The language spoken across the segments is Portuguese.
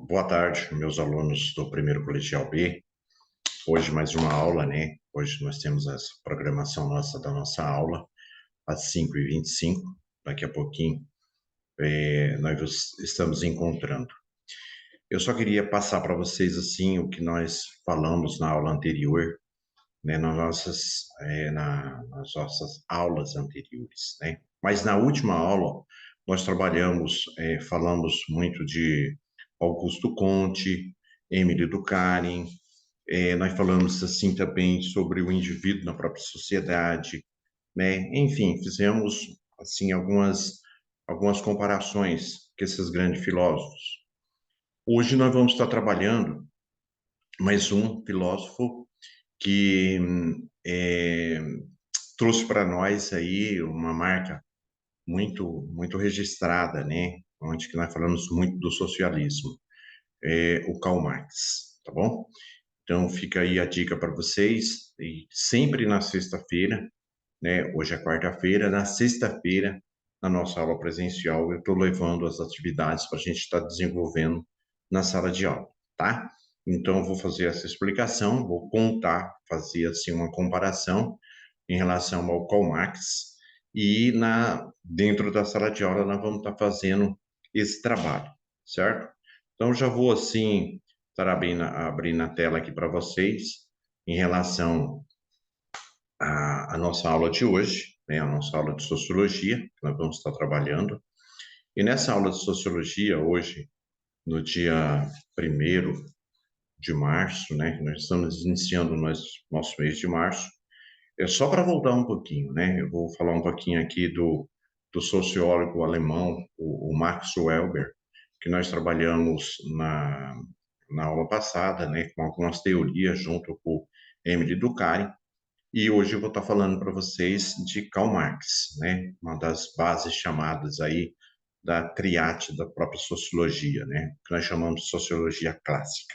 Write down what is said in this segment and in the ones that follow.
Boa tarde, meus alunos do primeiro colegial B. Hoje mais uma aula, né? Hoje nós temos essa programação da nossa aula às 5h25. Daqui a pouquinho nós estamos encontrando. Eu só queria passar para vocês assim o que nós falamos na aula anterior, né? Nas nossas aulas anteriores, né? Mas na última aula nós falamos muito de Augusto Conte, Emile Durkheim. Nós falamos assim também sobre o indivíduo na própria sociedade, né? Enfim, fizemos assim algumas comparações com esses grandes filósofos. Hoje nós vamos estar trabalhando mais um filósofo que trouxe para nós aí uma marca muito registrada, né? Onde que nós falamos muito do socialismo, o Karl Marx, tá bom? Então fica aí a dica para vocês, e sempre na sexta-feira, né? Hoje é quarta-feira, na sexta-feira, na nossa aula presencial, eu estou levando as atividades para a gente estar desenvolvendo na sala de aula, tá? Então eu vou fazer essa explicação, vou contar, fazer assim uma comparação em relação ao Karl Marx e dentro da sala de aula nós vamos estar fazendo esse trabalho, certo? Então já vou assim abrir na tela aqui para vocês em relação à nossa aula de hoje, né, a nossa aula de sociologia, que nós vamos estar trabalhando. E nessa aula de sociologia, hoje, no dia 1º de março, né, nós estamos iniciando o nosso mês de março, é só para voltar um pouquinho, né, eu vou falar um pouquinho aqui do sociólogo alemão, o Max Weber, que nós trabalhamos na aula passada, né, com algumas teorias junto com Emile Durkheim, e hoje eu vou estar falando para vocês de Karl Marx, né, uma das bases chamadas aí da triade da própria sociologia, né, que nós chamamos de sociologia clássica.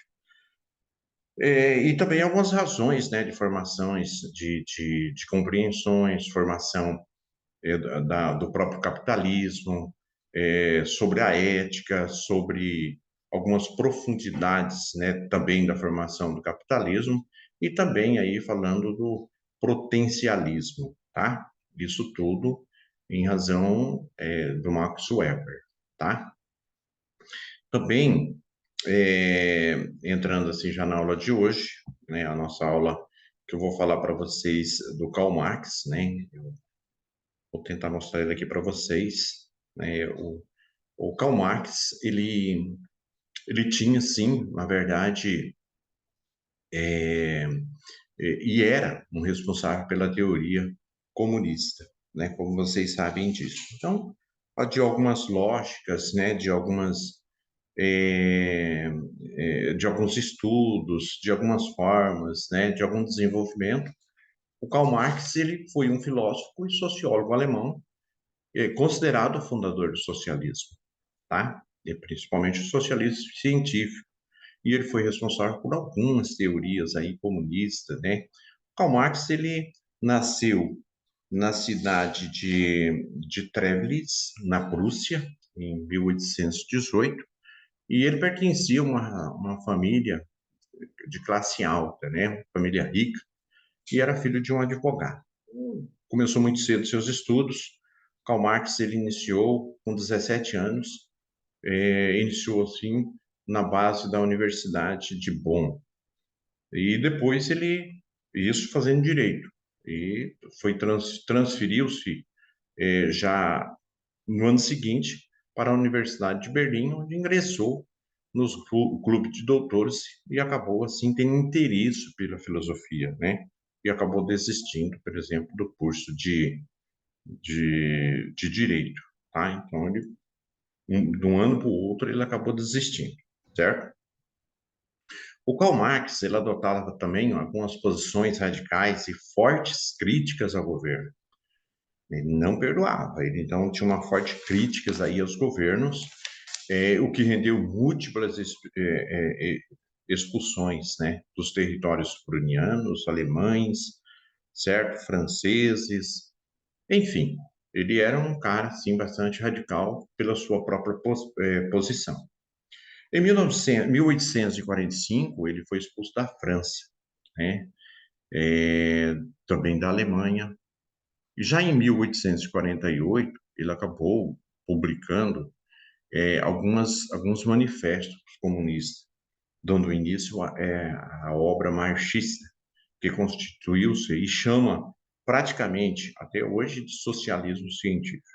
E também algumas razões, né, de formações, de compreensões, formação do próprio capitalismo, sobre a ética, sobre algumas profundidades, né, também da formação do capitalismo e também aí falando do potencialismo, tá? Isso tudo em razão do Max Weber, tá? Também entrando assim já na aula de hoje, né, a nossa aula que eu vou falar para vocês do Karl Marx, né? Eu vou tentar mostrar ele aqui para vocês, né? O Karl Marx, ele tinha, sim, na verdade, e era um responsável pela teoria comunista, né? Como vocês sabem disso. Então, de algumas lógicas, né? É, de alguns estudos, de algumas formas, né? De algum desenvolvimento. O Karl Marx, ele foi um filósofo e sociólogo alemão, considerado o fundador do socialismo, tá? E principalmente o socialismo científico. E ele foi responsável por algumas teorias aí comunistas, né? Karl Marx, ele nasceu na cidade de Treblitz, na Prússia, em 1818, e ele pertencia a uma família de classe alta, né? Família rica, e era filho de um advogado. Começou muito cedo seus estudos. Karl Marx, ele iniciou com 17 anos, iniciou assim na base da Universidade de Bonn. E depois isso fazendo direito. E transferiu-se já no ano seguinte para a Universidade de Berlim, onde ingressou nos clube de doutores e acabou assim tendo interesse pela filosofia, né? E acabou desistindo, por exemplo, do curso de direito, tá? Então de um ano para o outro ele acabou desistindo, certo? O Karl Marx, ele adotava também algumas posições radicais e fortes críticas ao governo. Ele não perdoava, ele então tinha uma forte críticas aí aos governos, o que rendeu múltiplas expulsões, né, dos territórios prunianos, alemães, certo, franceses, enfim, ele era um cara assim bastante radical pela sua própria posição. Em 1845, ele foi expulso da França, né? Também da Alemanha. Já em 1848, ele acabou publicando alguns manifestos comunistas, dando início à obra marxista, que constituiu-se e chama praticamente até hoje de socialismo científico.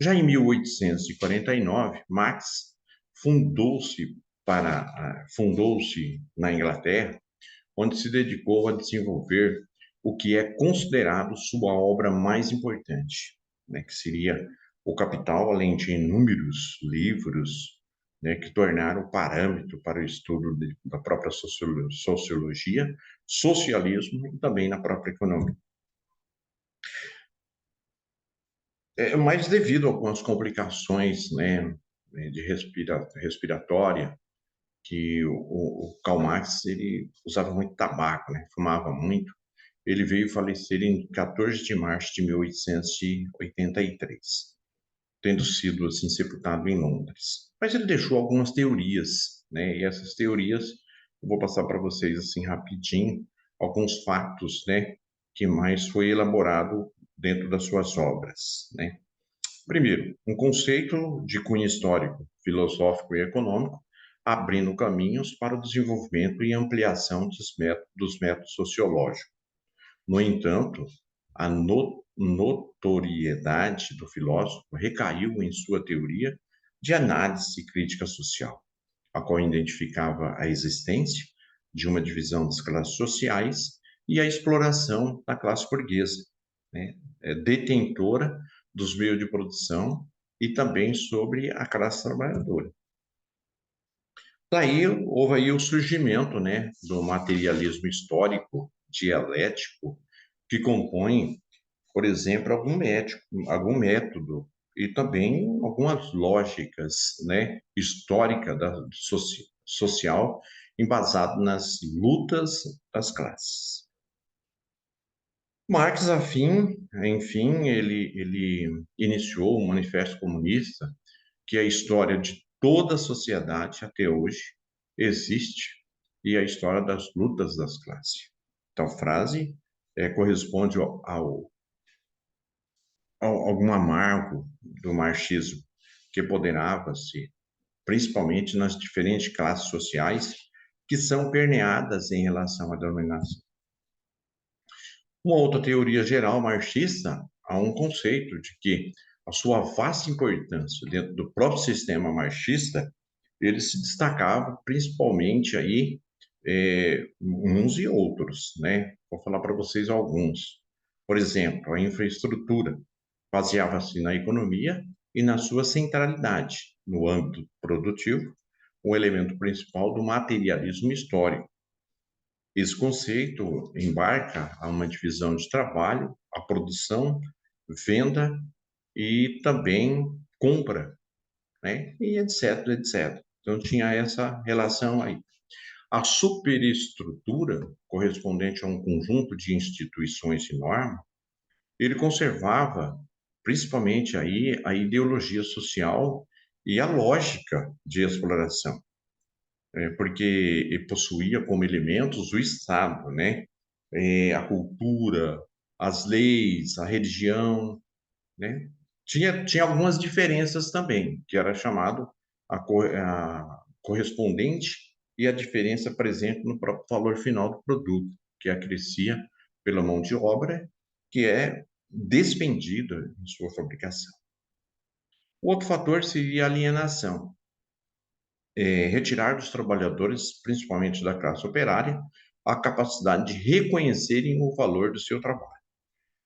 Já em 1849, Marx fundou-se fundou-se na Inglaterra, onde se dedicou a desenvolver o que é considerado sua obra mais importante, né, que seria O Capital, além de inúmeros livros, né, que tornaram parâmetro para o estudo da própria sociologia, socialismo e também na própria economia. Mas devido a algumas complicações, né, de respiratória, que o Karl Marx ele usava muito tabaco, né, fumava muito. Ele veio falecer em 14 de março de 1883, tendo sido assim sepultado em Londres. Mas ele deixou algumas teorias, né? E essas teorias eu vou passar para vocês assim rapidinho alguns fatos, né, que mais foi elaborado dentro das suas obras, né? Primeiro, um conceito de cunho histórico, filosófico e econômico, abrindo caminhos para o desenvolvimento e ampliação dos métodos sociológicos. No entanto, a notoriedade do filósofo recaiu em sua teoria de análise e crítica social, a qual identificava a existência de uma divisão das classes sociais e a exploração da classe burguesa, né, detentora dos meios de produção e também sobre a classe trabalhadora. Daí houve aí o surgimento, né, do materialismo histórico dialético que compõe, por exemplo, algum método e também algumas lógicas, né, histórica social embasado nas lutas das classes. Marx, enfim, ele iniciou o Manifesto Comunista, que é a história de toda a sociedade até hoje existe e a história das lutas das classes. Tal frase corresponde algum amargo do marxismo que poderava-se, principalmente nas diferentes classes sociais que são permeadas em relação à dominação. Uma outra teoria geral marxista há um conceito de que a sua vasta importância dentro do próprio sistema marxista, ele se destacava principalmente aí uns e outros, né? Vou falar para vocês alguns. Por exemplo, a infraestrutura baseava-se na economia e na sua centralidade no âmbito produtivo, um elemento principal do materialismo histórico. Esse conceito embarca a uma divisão de trabalho, a produção, venda e também compra, né? E etc, etc. Então tinha essa relação aí. A superestrutura, correspondente a um conjunto de instituições e normas, ele conservava principalmente aí a ideologia social e a lógica de exploração, porque ele possuía como elementos o Estado, né? A cultura, as leis, a religião, né? Tinha algumas diferenças também, que era chamado a correspondente e a diferença presente no próprio valor final do produto, que acrescia pela mão de obra, que é despendida em sua fabricação. O outro fator seria a alienação, retirar dos trabalhadores, principalmente da classe operária, a capacidade de reconhecerem o valor do seu trabalho.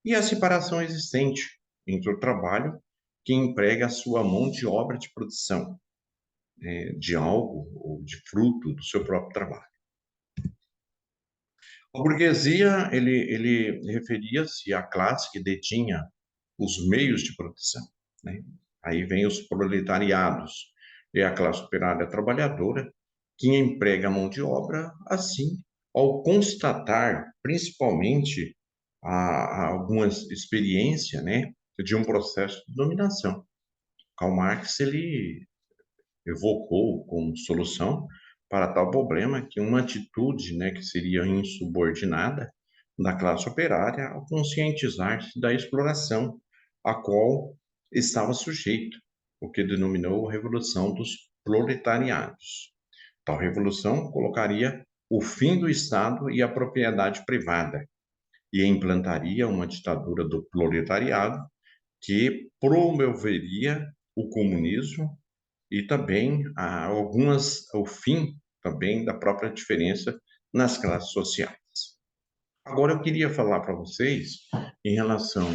E a separação existente entre o trabalho que emprega a sua mão de obra de produção, de algo ou de fruto do seu próprio trabalho. A burguesia, ele referia-se à classe que detinha os meios de produção, né? Aí vem os proletariados, é a classe operária trabalhadora que emprega a mão de obra, assim, ao constatar, principalmente, alguma experiência, né, de um processo de dominação. Karl Marx, ele evocou como solução para tal problema que uma atitude, né, que seria insubordinada da classe operária ao conscientizar-se da exploração a qual estava sujeito, o que denominou a Revolução dos Proletariados. Tal revolução colocaria o fim do Estado e a propriedade privada e implantaria uma ditadura do proletariado que promoveria o comunismo e também o fim também da própria diferença nas classes sociais. Agora eu queria falar para vocês em relação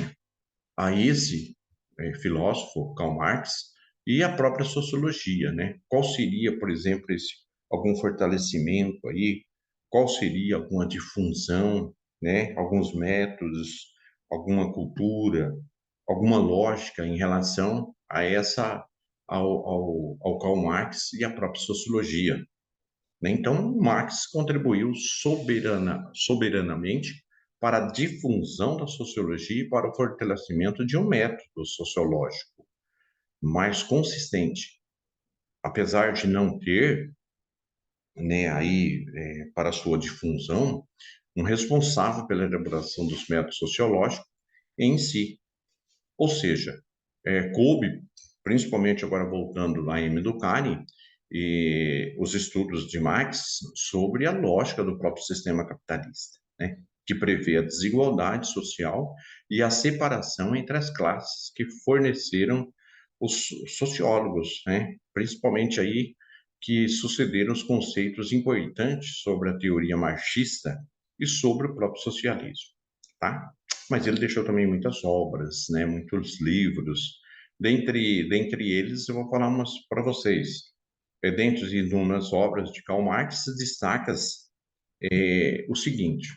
a esse filósofo, Karl Marx, e a própria sociologia, né? Qual seria, por exemplo, algum fortalecimento aí? Qual seria alguma difusão, né? Alguns métodos, alguma cultura, alguma lógica em relação a ao Karl Marx e à própria sociologia, né? Então, Marx contribuiu soberanamente para a difusão da sociologia e para o fortalecimento de um método sociológico mais consistente. Apesar de não ter, né, para sua difusão, um responsável pela elaboração dos métodos sociológicos em si. Ou seja, coube, principalmente agora voltando lá em Durkheim, e os estudos de Marx sobre a lógica do próprio sistema capitalista, né? Que prevê a desigualdade social e a separação entre as classes que forneceram os sociólogos, né? Principalmente aí que sucederam os conceitos importantes sobre a teoria marxista e sobre o próprio socialismo, tá? Mas ele deixou também muitas obras, né? Muitos livros. Dentre eles, eu vou falar umas para vocês. Dentro de umas obras de Karl Marx, destaca o seguinte: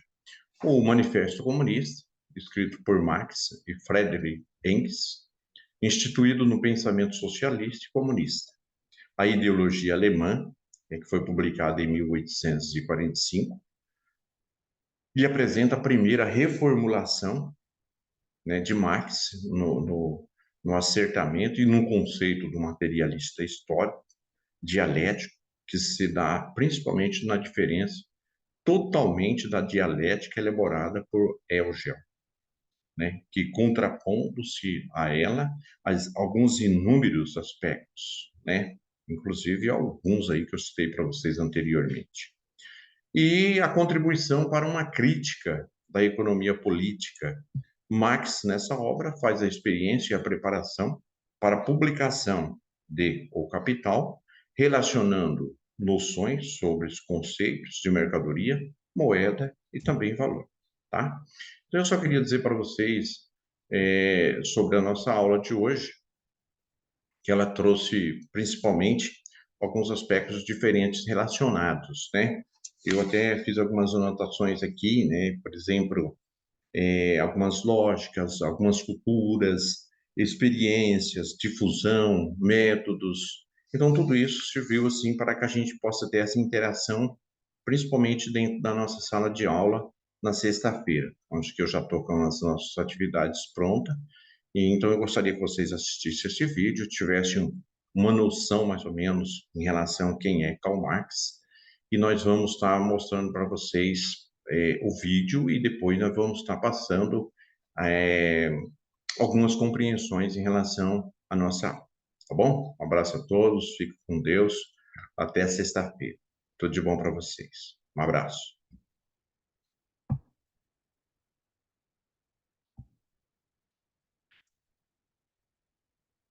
o Manifesto Comunista, escrito por Marx e Friedrich Engels, instituído no pensamento socialista e comunista. A ideologia alemã, que foi publicada em 1845, e apresenta a primeira reformulação, né, de Marx no acertamento e no conceito do materialista histórico, dialético, que se dá principalmente na diferença totalmente da dialética elaborada por Hegel, né, que contrapondo-se a ela alguns inúmeros aspectos, né, inclusive alguns aí que eu citei para vocês anteriormente. E a contribuição para uma crítica da economia política. Marx, nessa obra, faz a experiência e a preparação para a publicação de O Capital, relacionando noções sobre os conceitos de mercadoria, moeda e também valor, tá? Então, eu só queria dizer para vocês sobre a nossa aula de hoje, que ela trouxe principalmente alguns aspectos diferentes relacionados, né? Eu até fiz algumas anotações aqui, né? Por exemplo, algumas lógicas, algumas culturas, experiências, difusão, métodos. Então, tudo isso serviu assim para que a gente possa ter essa interação, principalmente dentro da nossa sala de aula na sexta-feira, onde que eu já estou com as nossas atividades prontas. E então eu gostaria que vocês assistissem esse vídeo, tivessem uma noção mais ou menos em relação a quem é Karl Marx, e nós vamos estar mostrando para vocês o vídeo e depois nós vamos estar passando é, algumas compreensões em relação à nossa aula, tá bom? Um abraço a todos, fiquem com Deus, até sexta-feira. Tudo de bom para vocês. Um abraço.